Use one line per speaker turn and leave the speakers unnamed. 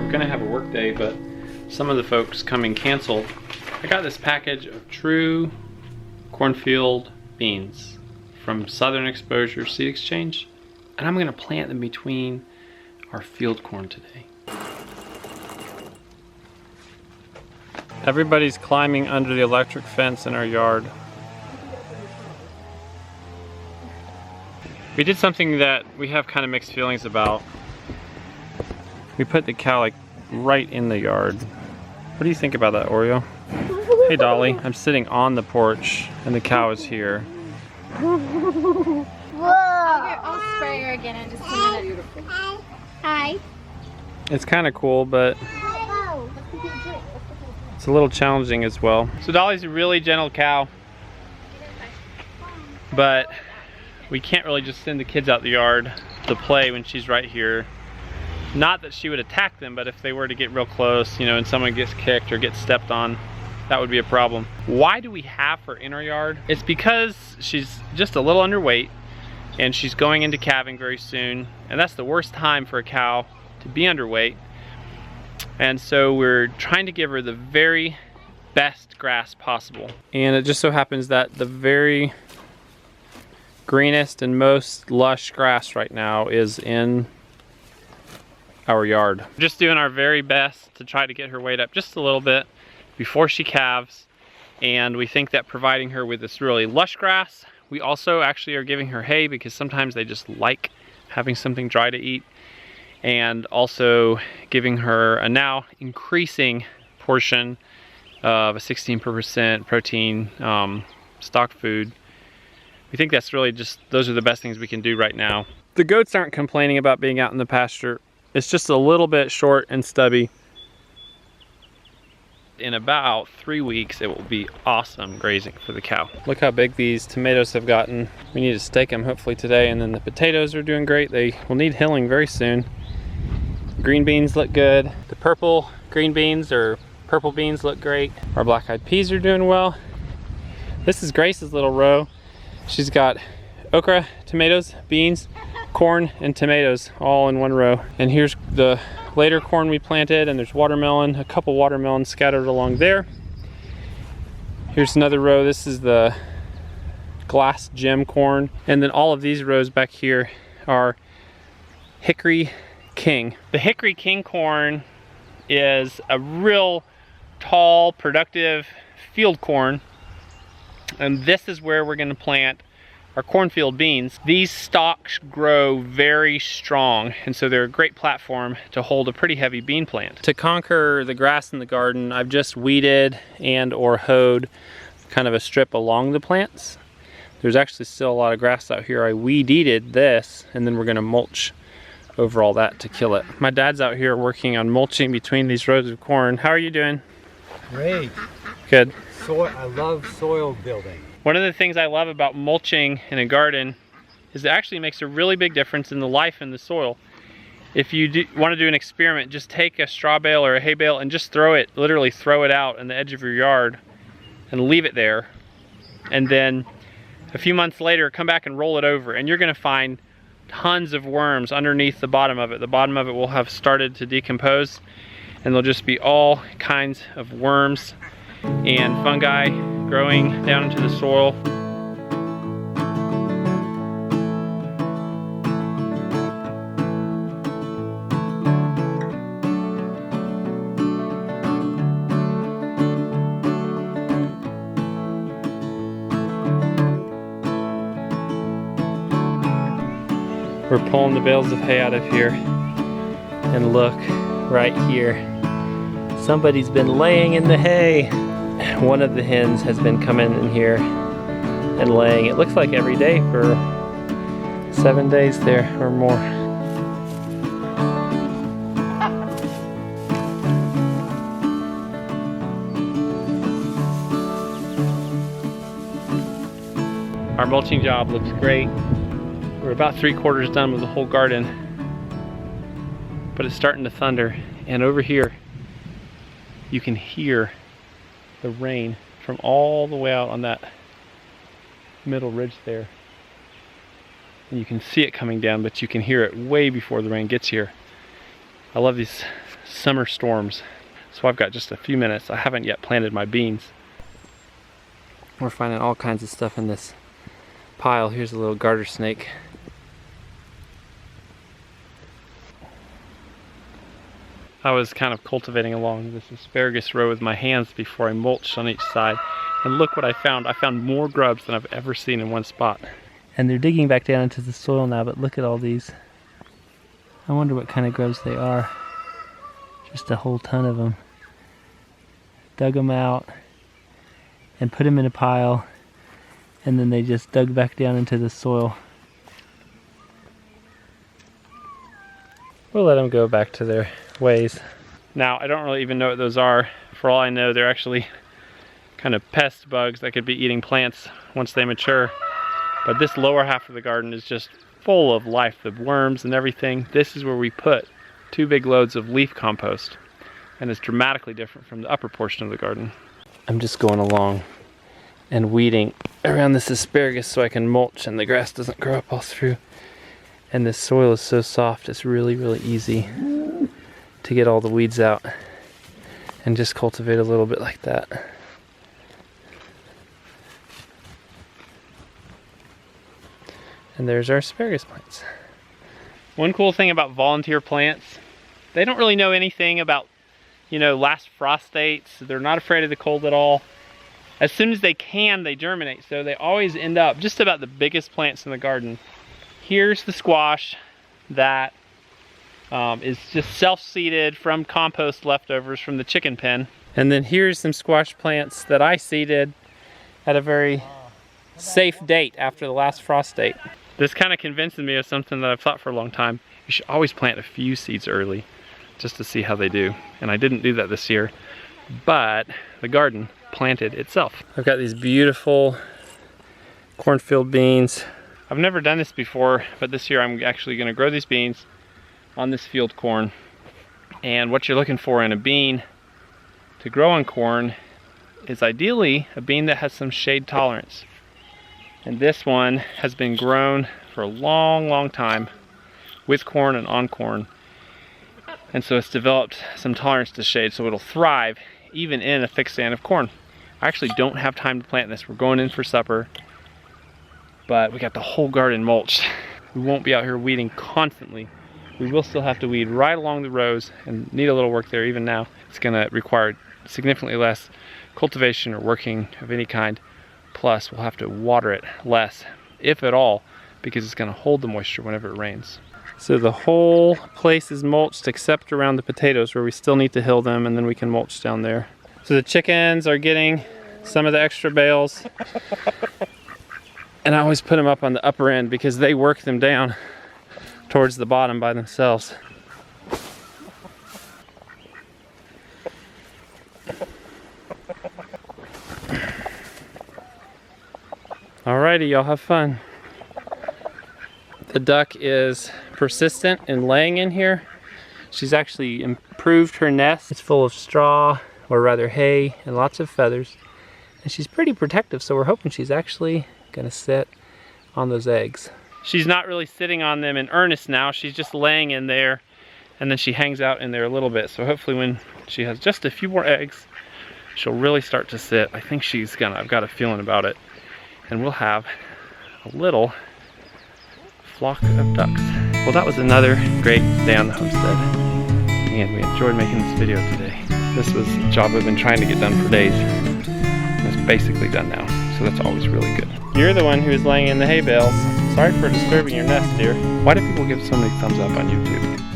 were gonna have a work day, but some of the folks coming canceled. I got this package of true cornfield beans from Southern Exposure Seed Exchange, and I'm gonna plant them between our field corn today. Everybody's climbing under the electric fence in our yard. We did something that we have kind of mixed feelings about. We put the cow like right in the yard. What do you think about that, Oreo? Hey Dolly, I'm sitting on the porch and the cow is here.
Whoa! I'll spray her again in just a minute. Hi.
It's kind of cool, but it's a little challenging as well. So Dolly's a really gentle cow, but we can't really just send the kids out the yard to play when she's right here. Not that she would attack them, but if they were to get real close, you know, and someone gets kicked or gets stepped on, that would be a problem. Why do we have her in our yard? It's because she's just a little underweight and she's going into calving very soon, and that's the worst time for a cow to be underweight. And so we're trying to give her the very best grass possible. And it just so happens that the very greenest and most lush grass right now is in our yard. We're just doing our very best to try to get her weight up just a little bit before she calves, and we think that providing her with this really lush grass, we also actually are giving her hay because sometimes they just like having something dry to eat, and also giving her a now increasing portion of a 16% protein stock food. We think that's really just, those are the best things we can do right now. The goats aren't complaining about being out in the pasture. It's just a little bit short and stubby. In about 3 weeks, it will be awesome grazing for the cow. Look how big these tomatoes have gotten. We need to stake them hopefully today, and then the potatoes are doing great. They will need hilling very soon. Green beans look good. The purple green beans or purple beans look great. Our black-eyed peas are doing well. This is Grace's little row. She's got okra, tomatoes, beans, corn, and tomatoes all in one row. And here's the later corn we planted, and there's watermelon, a couple watermelons scattered along there. Here's another row. This is the glass gem corn. And then all of these rows back here are Hickory King. The Hickory King corn is a real tall, productive field corn. And this is where we're gonna plant our cornfield beans. These stalks grow very strong, and so they're a great platform to hold a pretty heavy bean plant. To conquer the grass in the garden, I've just weeded and or hoed kind of a strip along the plants. There's actually still a lot of grass out here. I weed-eated this, and then we're gonna mulch over all that to kill it. My dad's out here working on mulching between these rows of corn. How are you doing?
Great.
Good.
I love soil building.
One of the things I love about mulching in a garden is it actually makes a really big difference in the life in the soil. If you want to do an experiment, just take a straw bale or a hay bale and just throw it, literally throw it out on the edge of your yard and leave it there. And then a few months later, come back and roll it over, and you're gonna find tons of worms underneath the bottom of it. The bottom of it will have started to decompose, and there'll just be all kinds of worms and fungi growing down into the soil. We're pulling the bales of hay out of here, and look right here. Somebody's been laying in the hay. One of the hens has been coming in here and laying. It looks like every day for 7 days there or more. Our mulching job looks great. We're about 3/4 done with the whole garden, but it's starting to thunder, and over here you can hear the rain from all the way out on that middle ridge there. And you can see it coming down, but you can hear it way before the rain gets here. I love these summer storms. So I've got just a few minutes. I haven't yet planted my beans. We're finding all kinds of stuff in this pile. Here's a little garter snake. I was kind of cultivating along this asparagus row with my hands before I mulched on each side. And look what I found. I found more grubs than I've ever seen in one spot. And they're digging back down into the soil now, but look at all these. I wonder what kind of grubs they are. Just a whole ton of them. Dug them out and put them in a pile, and then they just dug back down into the soil. We'll let them go back to their ways. Now, I don't really even know what those are. For all I know, they're actually kind of pest bugs that could be eating plants once they mature. But this lower half of the garden is just full of life, the worms and everything. This is where we put 2 big loads of leaf compost, and it's dramatically different from the upper portion of the garden. I'm just going along and weeding around this asparagus so I can mulch and the grass doesn't grow up all through. And this soil is so soft, it's really, really easy to get all the weeds out and just cultivate a little bit like that. And there's our asparagus plants. One cool thing about volunteer plants, they don't really know anything about, you know, last frost dates. They're not afraid of the cold at all. As soon as they can, they germinate. So they always end up just about the biggest plants in the garden. Here's the squash that is just self-seeded from compost leftovers from the chicken pen. And then here's some squash plants that I seeded at a very safe date after the last frost date. This kind of convinces me of something that I've thought for a long time. You should always plant a few seeds early just to see how they do. And I didn't do that this year, but the garden planted itself. I've got these beautiful cornfield beans. I've never done this before, but this year I'm actually gonna grow these beans on this field corn. And what you're looking for in a bean to grow on corn is ideally a bean that has some shade tolerance. And this one has been grown for a long, long time with corn and on corn. And so it's developed some tolerance to shade, so it'll thrive even in a thick stand of corn. I actually don't have time to plant this. We're going in for supper, but we got the whole garden mulched. We won't be out here weeding constantly. We will still have to weed right along the rows and need a little work there even now. It's gonna require significantly less cultivation or working of any kind. Plus, we'll have to water it less, if at all, because it's gonna hold the moisture whenever it rains. So the whole place is mulched except around the potatoes where we still need to hill them, and then we can mulch down there. So the chickens are getting some of the extra bales. And I always put them up on the upper end because they work them down towards the bottom by themselves. Alrighty, y'all have fun. The duck is persistent in laying in here. She's actually improved her nest. It's full of straw, or rather hay, and lots of feathers. And she's pretty protective, so we're hoping she's actually gonna sit on those eggs. She's not really sitting on them in earnest now. She's just laying in there, and then she hangs out in there a little bit. So hopefully when she has just a few more eggs, she'll really start to sit. I think she's gonna, I've got a feeling about it. And we'll have a little flock of ducks. Well, that was another great day on the homestead, and we enjoyed making this video today. This was a job we've been trying to get done for days. It's basically done now, so that's always really good. You're the one who's laying in the hay bales. Sorry for disturbing your nest, dear. Why do people give so many thumbs up on YouTube?